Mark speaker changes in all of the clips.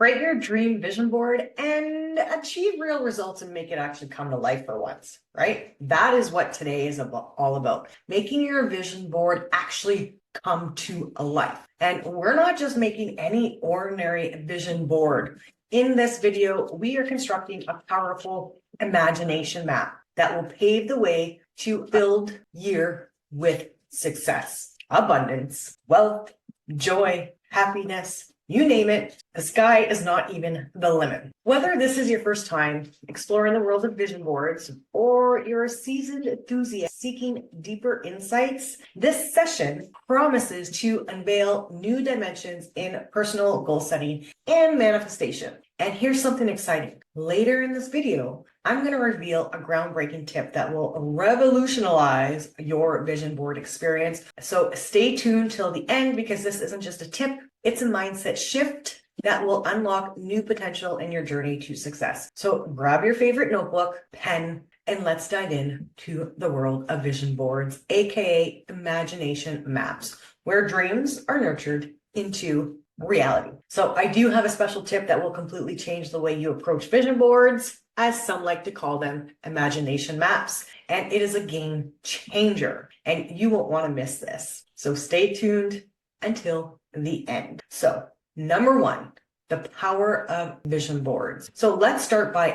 Speaker 1: Write your dream vision board and achieve real results and make it actually come to life for once, right? That is what today is all about. Making your vision board actually come to life. And we're not just making any ordinary vision board. In this video, we are constructing a powerful imagination map that will pave the way to build year with success, abundance, wealth, joy, happiness, you name it. The sky is not even the limit. Whether this is your first time exploring the world of vision boards or you're a seasoned enthusiast seeking deeper insights, this session promises to unveil new dimensions in personal goal setting and manifestation. And here's something exciting. Later in this video, I'm going to reveal a groundbreaking tip that will revolutionize your vision board experience. So stay tuned till the end because this isn't just a tip, it's a mindset shift that will unlock new potential in your journey to success. So grab your favorite notebook, pen, and let's dive in to the world of vision boards, aka imagination maps, where dreams are nurtured into reality. So I do have a special tip that will completely change the way you approach vision boards, as some like to call them, imagination maps. And it is a game changer, and you won't want to miss this. So stay tuned until the end. So number one, the power of vision boards. So let's start by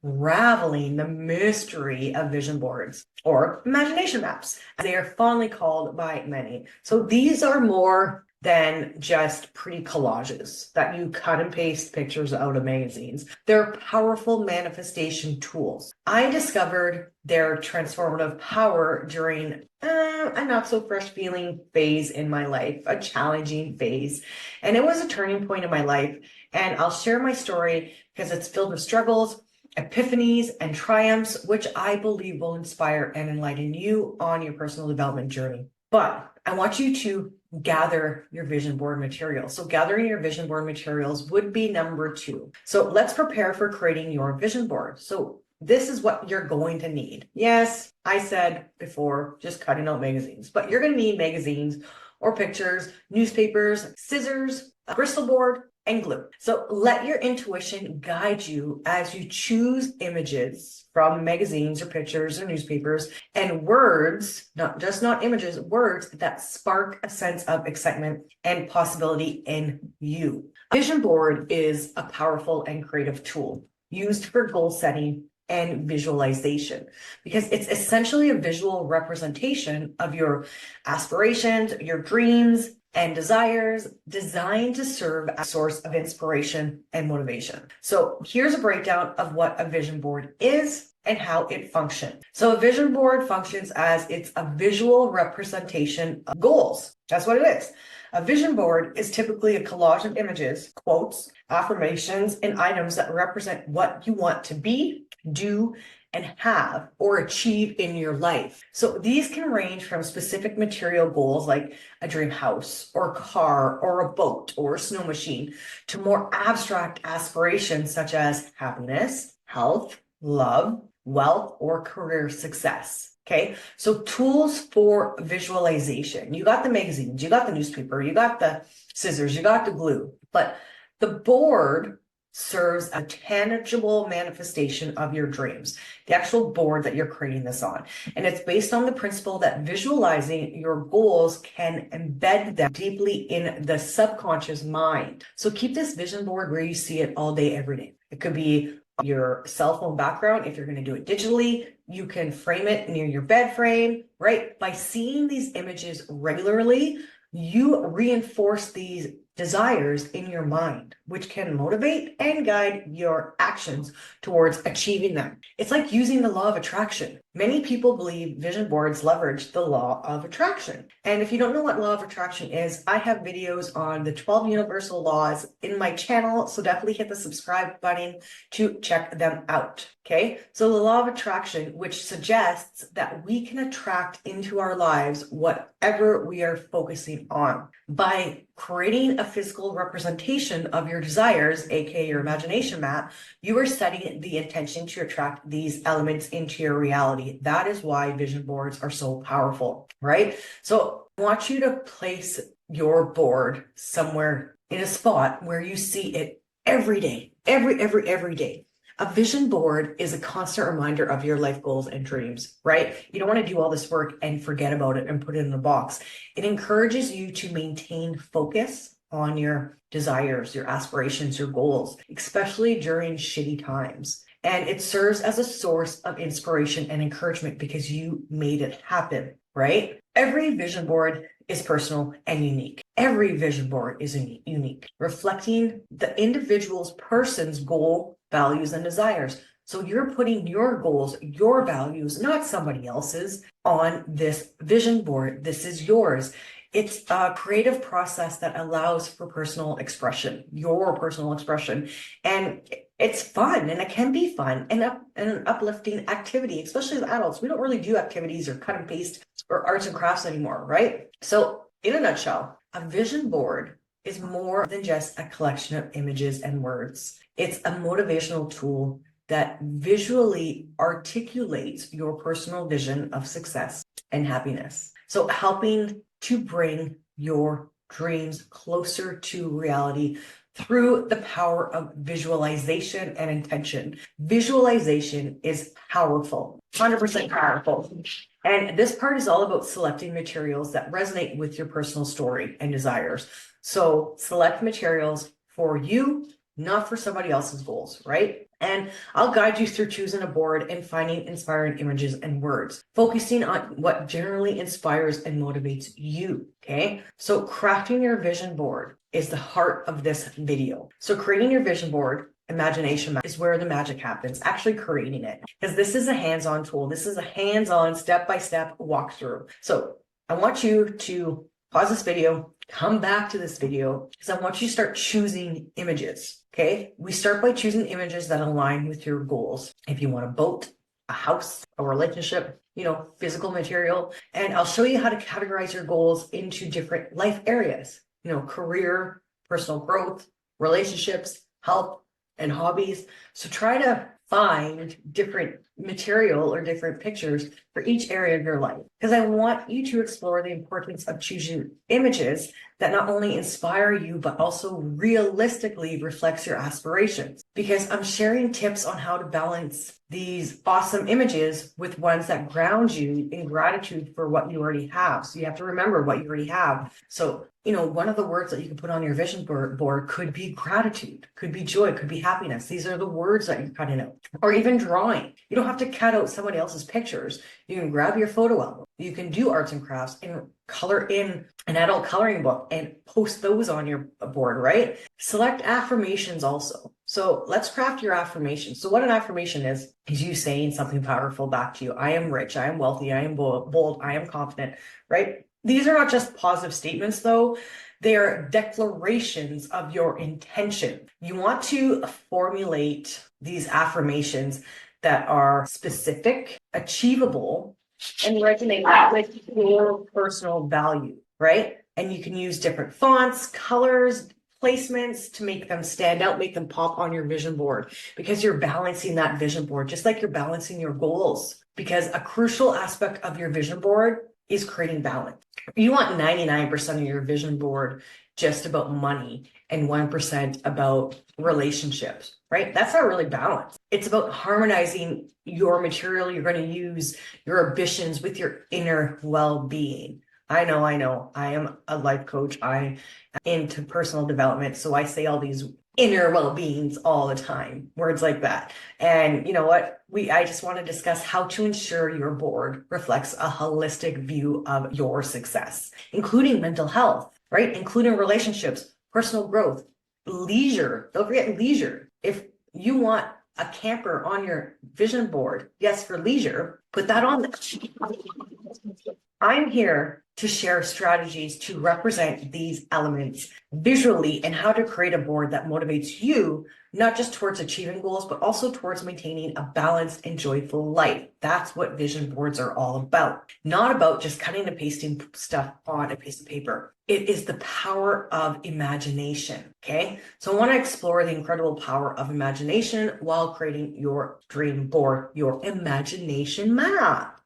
Speaker 1: unraveling the mystery of vision boards, or imagination maps, as they are fondly called by many. So these are more than just pretty collages that you cut and paste pictures out of magazines. They're powerful manifestation tools. I discovered their transformative power during a not so fresh feeling phase in my life, a challenging phase. And it was a turning point in my life. And I'll share my story because it's filled with struggles, epiphanies, and triumphs, which I believe will inspire and enlighten you on your personal development journey. But I want you to gather your vision board materials. So gathering your vision board materials would be number two. So let's prepare for creating your vision board. So this is what you're going to need. Yes, I said before, just cutting out magazines, but you're going to need magazines or pictures, newspapers, scissors, a Bristol board, and glue. So let your intuition guide you as you choose images from magazines or pictures or newspapers, and words, not images, words that spark a sense of excitement and possibility in you. A vision board is a powerful and creative tool used for goal setting and visualization, because it's essentially a visual representation of your aspirations, your dreams, and desires, designed to serve as a source of inspiration and motivation. So here's a breakdown of what a vision board is and how it functions. So a vision board functions as it's a visual representation of goals. That's what it is. A vision board is typically a collage of images, quotes, affirmations, and items that represent what you want to be, do, and have or achieve in your life. So these can range from specific material goals like a dream house or car or a boat or a snow machine to more abstract aspirations such as happiness, health, love, wealth, or career success. Okay, so tools for visualization. You got the magazines, you got the newspaper, you got the scissors, you got the glue, but the board serves a tangible manifestation of your dreams, the actual board that you're creating this on. And it's based on the principle that visualizing your goals can embed them deeply in the subconscious mind. So keep this vision board where you see it all day, every day. It could be your cell phone background. If you're going to do it digitally, you can frame it near your bed frame, right? By seeing these images regularly, you reinforce these desires in your mind, which can motivate and guide your actions towards achieving them. It's like using the law of attraction. Many people believe vision boards leverage the law of attraction. And if you don't know what law of attraction is, I have videos on the 12 universal laws in my channel, so definitely hit the subscribe button to check them out. Okay, so the law of attraction, which suggests that we can attract into our lives whatever we are focusing on. By creating a physical representation of your desires, aka your imagination map, you are setting the intention to attract these elements into your reality. That is why vision boards are so powerful, right? So I want you to place your board somewhere in a spot where you see it every day, every day. A vision board is a constant reminder of your life goals and dreams, right? You don't want to do all this work and forget about it and put it in a box. It encourages you to maintain focus on your desires, your aspirations, your goals, especially during shitty times. And it serves as a source of inspiration and encouragement because you made it happen, right? Every vision board is personal and unique. Every vision board is unique, reflecting the individual's person's goal, values, and desires. So you're putting your goals, your values, not somebody else's, on this vision board. This is yours. It's a creative process that allows for personal expression, your personal expression. And it's fun, and it can be fun and an uplifting activity, especially as adults. We don't really do activities or cut and paste or arts and crafts anymore, right? So in a nutshell, a vision board is more than just a collection of images and words. It's a motivational tool that visually articulates your personal vision of success and happiness. So helping to bring your dreams closer to reality through the power of visualization and intention. Visualization is powerful, 100% powerful. And this part is all about selecting materials that resonate with your personal story and desires. So select materials for you, not for somebody else's goals, right? And I'll guide you through choosing a board and finding inspiring images and words, focusing on what generally inspires and motivates you, okay? So crafting your vision board is the heart of this video. So creating your vision board, imagination is where the magic happens, actually creating it, because this is a hands-on tool. This is a hands-on step-by-step walkthrough. So I want you to pause this video, come back to this video, because I want you to start choosing images. Okay, we start by choosing images that align with your goals. If you want a boat, a house, a relationship, physical material, and I'll show you how to categorize your goals into different life areas, career, personal growth, relationships, health, and hobbies. So try to find different material or different pictures for each area of your life, because I want you to explore the importance of choosing images that not only inspire you, but also realistically reflects your aspirations. Because I'm sharing tips on how to balance these awesome images with ones that ground you in gratitude for what you already have. So you have to remember what you already have. So, one of the words that you can put on your vision board could be gratitude, could be joy, could be happiness. These are the words that you're cutting out, or even drawing. You don't have to cut out somebody else's pictures. You can grab your photo album. You can do arts and crafts and color in an adult coloring book and post those on your board, right? Select affirmations also. So let's craft your affirmations. So what an affirmation is you saying something powerful back to you. I am rich, I am wealthy, I am bold, I am confident, right? These are not just positive statements though. They are declarations of your intention. You want to formulate these affirmations that are specific, achievable, and resonate with your personal value, right? And you can use different fonts, colors, placements to make them stand out, make them pop on your vision board, because you're balancing that vision board, just like you're balancing your goals. Because a crucial aspect of your vision board is creating balance. You want 99% of your vision board just about money and 1% about relationships, right? That's not really balanced. It's about harmonizing your material you're going to use, your ambitions with your inner well-being. I know. I am a life coach. I'm into personal development. So I say all these inner well-beings all the time, words like that. And you know what? I just want to discuss how to ensure your board reflects a holistic view of your success, including mental health, right? Including relationships, personal growth, leisure. Don't forget leisure. If you want a camper on your vision board, yes, for leisure, put that on there. I'm here to share strategies to represent these elements visually and how to create a board that motivates you, not just towards achieving goals, but also towards maintaining a balanced and joyful life. That's what vision boards are all about. Not about just cutting and pasting stuff on a piece of paper. It is the power of imagination, okay? So I want to explore the incredible power of imagination while creating your dream board, your imagination map.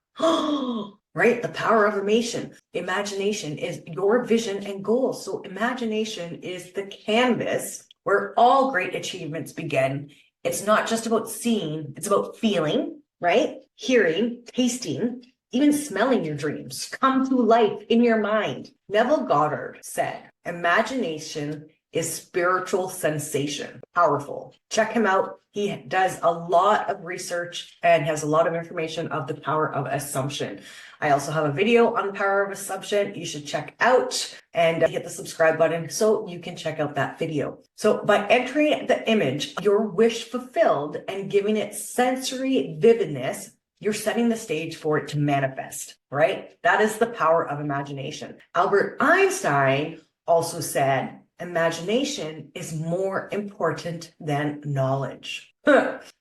Speaker 1: Right? The power of imagination. Imagination is your vision and goals. So imagination is the canvas where all great achievements begin. It's not just about seeing, it's about feeling, right? Hearing, tasting, even smelling your dreams come to life in your mind. Neville Goddard said, imagination is spiritual sensation. Powerful. Check him out. He does a lot of research and has a lot of information of the power of assumption. I also have a video on the power of assumption you should check out, and hit the subscribe button so you can check out that video. So by entering the image, your wish fulfilled and giving it sensory vividness, you're setting the stage for it to manifest, right? That is the power of imagination. Albert Einstein also said, imagination is more important than knowledge.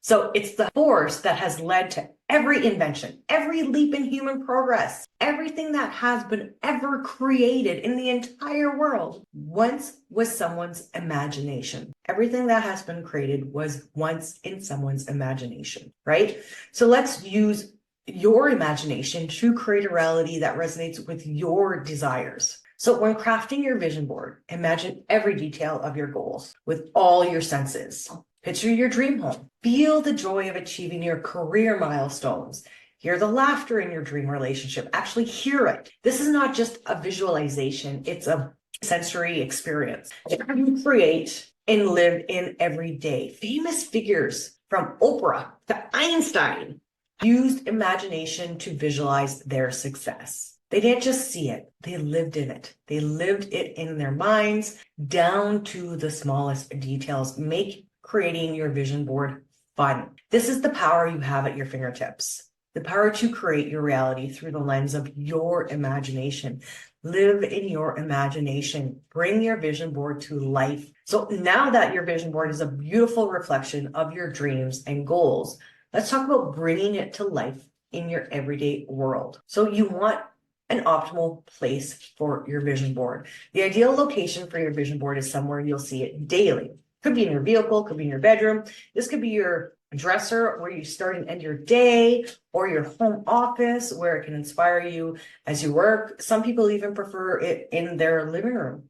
Speaker 1: So it's the force that has led to every invention, every leap in human progress, everything that has been ever created in the entire world once was someone's imagination. Everything that has been created was once in someone's imagination, right? So let's use your imagination to create a reality that resonates with your desires. So when crafting your vision board, imagine every detail of your goals with all your senses. Picture your dream home. Feel the joy of achieving your career milestones. Hear the laughter in your dream relationship. Actually hear it. This is not just a visualization. It's a sensory experience that you create and live in every day. Famous figures from Oprah to Einstein used imagination to visualize their success. They didn't just see it, they lived in it. They lived it in their minds down to the smallest details. Make creating your vision board fun. This is the power you have at your fingertips. The power to create your reality through the lens of your imagination. Live in your imagination. Bring your vision board to life. So now that your vision board is a beautiful reflection of your dreams and goals, let's talk about bringing it to life in your everyday world. So you want an optimal place for your vision board. The ideal location for your vision board is somewhere you'll see it daily. Could be in your vehicle, could be in your bedroom. This could be your dresser where you start and end your day, or your home office where it can inspire you as you work. Some people even prefer it in their living room.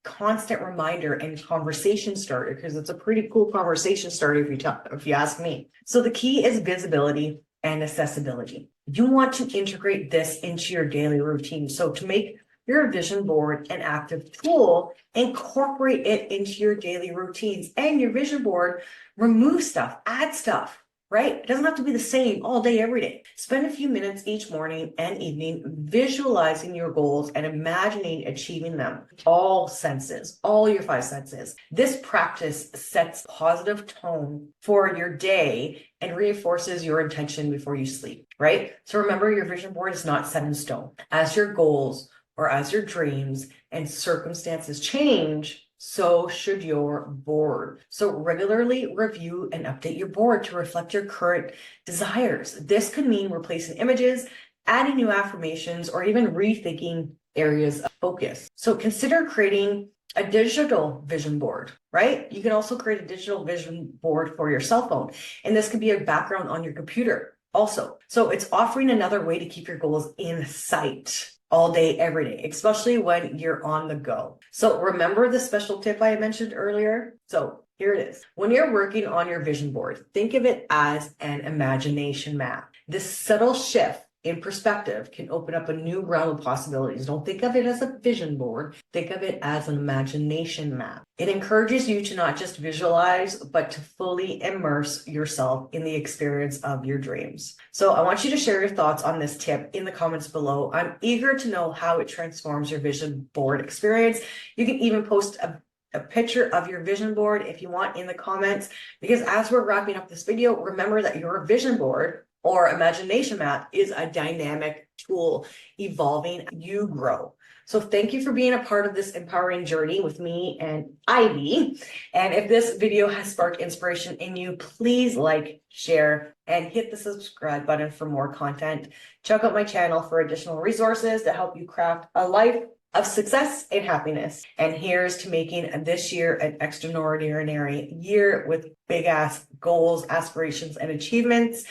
Speaker 1: Constant reminder and conversation starter, because it's a pretty cool conversation starter if you ask me. So the key is visibility and accessibility. You want to integrate this into your daily routine. So to make your vision board an active tool, incorporate it into your daily routines, and your vision board, remove stuff, add stuff, right? It doesn't have to be the same all day, every day. Spend a few minutes each morning and evening visualizing your goals and imagining achieving them. All senses, all your 5 senses. This practice sets a positive tone for your day and reinforces your intention before you sleep, right? So remember, your vision board is not set in stone. As your goals or as your dreams and circumstances change, so should your board. So regularly review and update your board to reflect your current desires. This could mean replacing images, adding new affirmations, or even rethinking areas of focus. So consider creating a digital vision board, right? You can also create a digital vision board for your cell phone, and this could be a background on your computer also. So it's offering another way to keep your goals in sight all day, every day, especially when you're on the go. So remember the special tip I mentioned earlier? So here it is. When you're working on your vision board, think of it as an imagination map. This subtle shift in perspective can open up a new realm of possibilities. Don't think of it as a vision board. Think of it as an imagination map. It encourages you to not just visualize, but to fully immerse yourself in the experience of your dreams. So I want you to share your thoughts on this tip in the comments below. I'm eager to know how it transforms your vision board experience. You can even post a picture of your vision board if you want in the comments, because as we're wrapping up this video, remember that your vision board or imagination map is a dynamic tool evolving. You grow. So thank you for being a part of this empowering journey with me and Ivy. And if this video has sparked inspiration in you, please like, share, and hit the subscribe button for more content. Check out my channel for additional resources to help you craft a life of success and happiness. And here's to making this year an extraordinary year with big ass goals, aspirations, and achievements.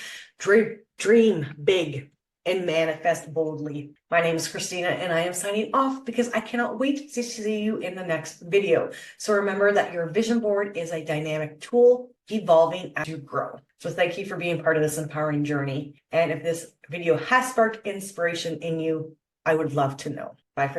Speaker 1: Dream big. and manifest boldly. My name is Christina, and I am signing off because I cannot wait to see you in the next video. So remember that your vision board is a dynamic tool evolving as you grow. So thank you for being part of this empowering journey. And if this video has sparked inspiration in you, I would love to know. Bye for now.